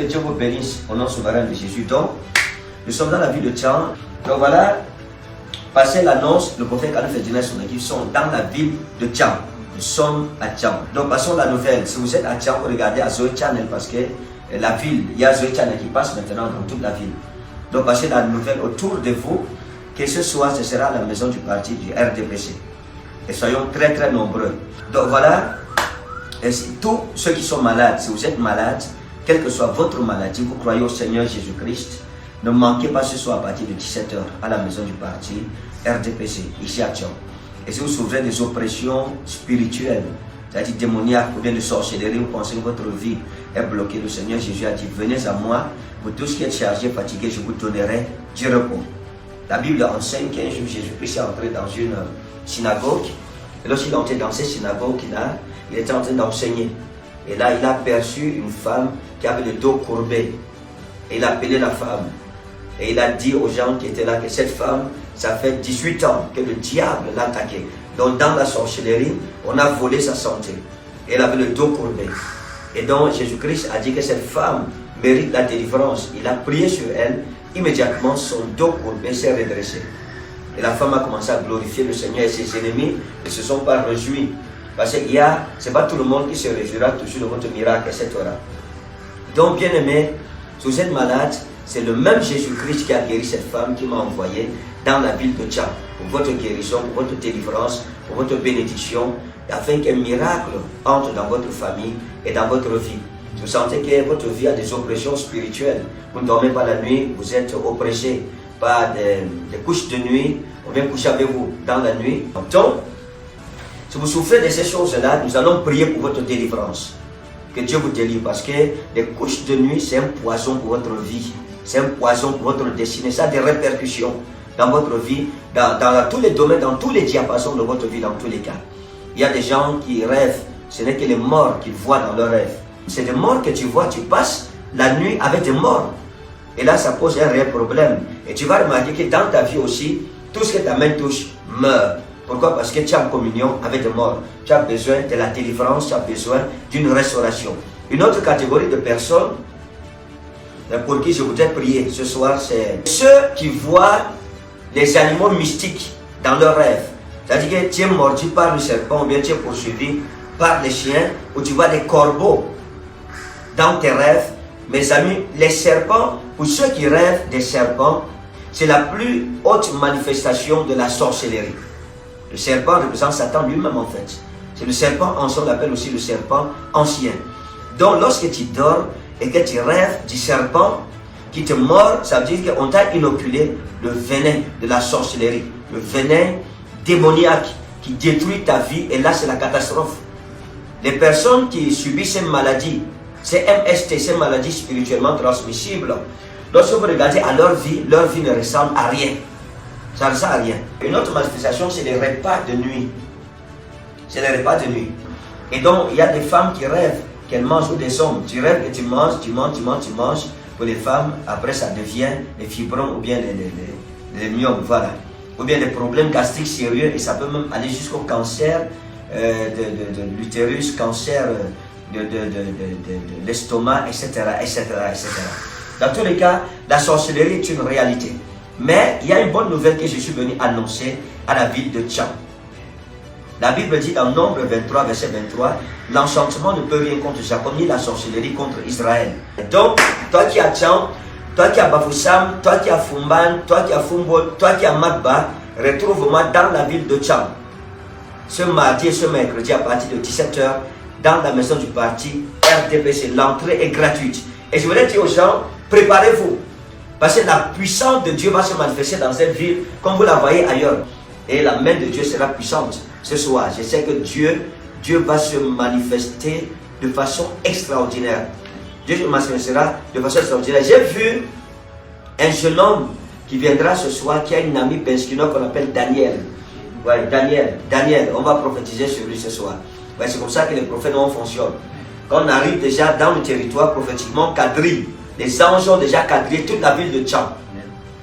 Que Dieu vous bénisse au nom souverain de Jésus. Donc, nous sommes dans la ville de Tchang. Donc voilà, passé l'annonce, le prophète Khalif et son équipe sont dans la ville de Tchang. Nous sommes à Tchang. Donc passons la nouvelle. Si vous êtes à Tchang, regardez à Zoé Channel parce que la ville, il y a Zoé Channel qui passe maintenant dans toute la ville. Donc passez la nouvelle autour de vous que ce soir ce sera la maison du parti du RDPC. Et soyons très très nombreux. Donc voilà, et tous ceux qui sont malades, si vous êtes malade, quelle que soit votre maladie, vous croyez au Seigneur Jésus-Christ, ne manquez pas ce soir à partir de 17h à la maison du parti RDPC, ici à Tchang. Et si vous souffrez des oppressions spirituelles, c'est-à-dire démoniaques ou bien de sorcellerie, vous pensez que votre vie est bloquée, le Seigneur Jésus a dit, venez à moi, vous tous qui êtes chargés, fatigués, je vous donnerai du repos. La Bible enseigne qu'un jour Jésus-Christ est entré dans une synagogue, et lorsqu'il est entré dans cette synagogue-là, il était en train d'enseigner. Et là, il a aperçu une femme qui avait le dos courbé. Et il a appelé la femme. Et il a dit aux gens qui étaient là que cette femme, ça fait 18 ans que le diable l'a attaquée. Donc dans la sorcellerie, on a volé sa santé. Et elle avait le dos courbé. Et donc Jésus-Christ a dit que cette femme mérite la délivrance. Il a prié sur elle. Immédiatement, son dos courbé s'est redressé. Et la femme a commencé à glorifier le Seigneur et ses ennemis ne se sont pas réjouis. Parce que ce n'est pas tout le monde qui se réjouira toujours de votre miracle, etc. Donc, bien aimé, si vous êtes malade, c'est le même Jésus-Christ qui a guéri cette femme qui m'a envoyé dans la ville de Tchang pour votre guérison, pour votre délivrance, pour votre bénédiction, afin qu'un miracle entre dans votre famille et dans votre vie. Vous sentez que votre vie a des oppressions spirituelles. Vous ne dormez pas la nuit, vous êtes oppressé par des couches de nuit, on vient coucher avec vous dans la nuit. Donc, si vous souffrez de ces choses-là, nous allons prier pour votre délivrance. Que Dieu vous délivre parce que les couches de nuit, c'est un poison pour votre vie. C'est un poison pour votre destinée. Ça a des répercussions dans votre vie, dans tous les domaines, dans tous les diapasons de votre vie, dans tous les cas. Il y a des gens qui rêvent, ce n'est que les morts qu'ils voient dans leurs rêves. C'est des morts que tu vois, tu passes la nuit avec des morts. Et là, ça pose un réel problème. Et tu vas remarquer que dans ta vie aussi, tout ce que ta main touche meurt. Pourquoi? Parce que tu es en communion avec des morts. Tu as besoin de la délivrance, tu as besoin d'une restauration. Une autre catégorie de personnes pour qui je voudrais prier ce soir, c'est ceux qui voient les animaux mystiques dans leurs rêves. C'est-à-dire que tu es mordu par le serpent ou bien tu es poursuivi par les chiens ou tu vois des corbeaux dans tes rêves. Mes amis, les serpents, pour ceux qui rêvent des serpents, c'est la plus haute manifestation de la sorcellerie. Le serpent représente Satan lui-même en fait. C'est le serpent ancien, on l'appelle aussi le serpent ancien. Donc lorsque tu dors et que tu rêves du serpent qui te mord, ça veut dire qu'on t'a inoculé le venin de la sorcellerie, le venin démoniaque qui détruit ta vie et là c'est la catastrophe. Les personnes qui subissent ces maladies, ces MST, ces maladies spirituellement transmissibles, lorsque vous regardez à leur vie ne ressemble à rien. Ça ne ressemble à rien. Une autre manifestation, c'est les repas de nuit. C'est les repas de nuit. Et donc, il y a des femmes qui rêvent qu'elles mangent ou des hommes. Tu rêves et tu manges. Pour les femmes, après ça devient les fibromes ou bien les myomes, voilà. Ou bien des problèmes gastriques sérieux et ça peut même aller jusqu'au cancer de l'utérus, cancer de l'estomac, etc., etc., etc. Dans tous les cas, la sorcellerie est une réalité. Mais il y a une bonne nouvelle que je suis venu annoncer à la ville de Tchang. La Bible dit dans Nombre 23, verset 23, l'enchantement ne peut rien contre Jacob, ni la sorcellerie contre Israël. Donc, toi qui as Tchang, toi qui as Bafoussam, toi qui as Fumban, toi qui as Fumbol, toi qui as Magba, retrouve-moi dans la ville de Tchang. Ce mardi et ce mercredi à partir de 17h, dans la maison du parti RDPC. L'entrée est gratuite. Et je voulais dire aux gens, préparez-vous. Parce que la puissance de Dieu va se manifester dans cette ville comme vous la voyez ailleurs. Et la main de Dieu sera puissante ce soir. Je sais que Dieu va se manifester de façon extraordinaire. Dieu se manifestera de façon extraordinaire. J'ai vu un jeune homme qui viendra ce soir, qui a une amie Benskino qu'on appelle Daniel. Ouais, Daniel, on va prophétiser sur lui ce soir. Ouais, c'est comme ça que les prophètes fonctionnent. Quand on arrive déjà dans le territoire prophétiquement quadrillé, les anges ont déjà quadrillé toute la ville de Tchang.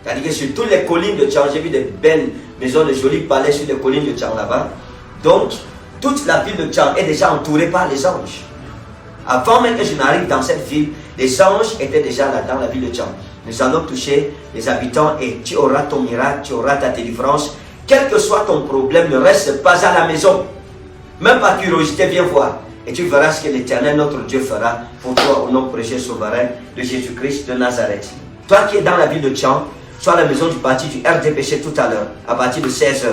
C'est-à-dire que sur toutes les collines de Tchang, j'ai vu des belles maisons, de jolis palais sur les collines de Tchang là-bas. Donc, toute la ville de Tchang est déjà entourée par les anges. Avant même que je n'arrive dans cette ville, les anges étaient déjà là dans la ville de Tcham. Nous allons toucher les habitants et tu auras ton miracle, tu auras ta délivrance. Quel que soit ton problème, ne reste pas à la maison. Même par curiosité, viens voir. Et tu verras ce que l'Éternel, notre Dieu, fera pour toi au nom précieux souverain de Jésus-Christ de Nazareth. Toi qui es dans la ville de Tcham, tu as la maison du parti du RDPC tout à l'heure, à partir de 16h.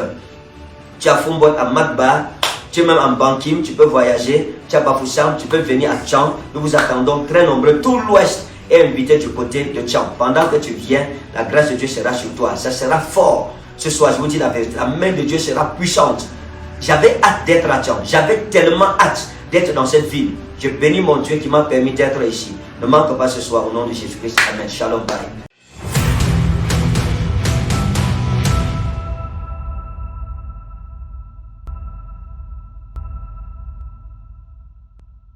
Tu as Fumbot à Magba, tu es même en Bankim, tu peux voyager. Tu as Bafoussam, tu peux venir à Tcham. Nous vous attendons très nombreux. Tout l'Ouest est invité du côté de Tcham. Pendant que tu viens, la grâce de Dieu sera sur toi. Ça sera fort. Ce soir, je vous dis la vérité, la main de Dieu sera puissante. J'avais hâte d'être à Tcham. J'avais tellement hâte d'être dans cette ville. Je bénis mon Dieu qui m'a permis d'être ici. Ne manque pas ce soir au nom de Jésus-Christ. Amen. Shalom. Bye.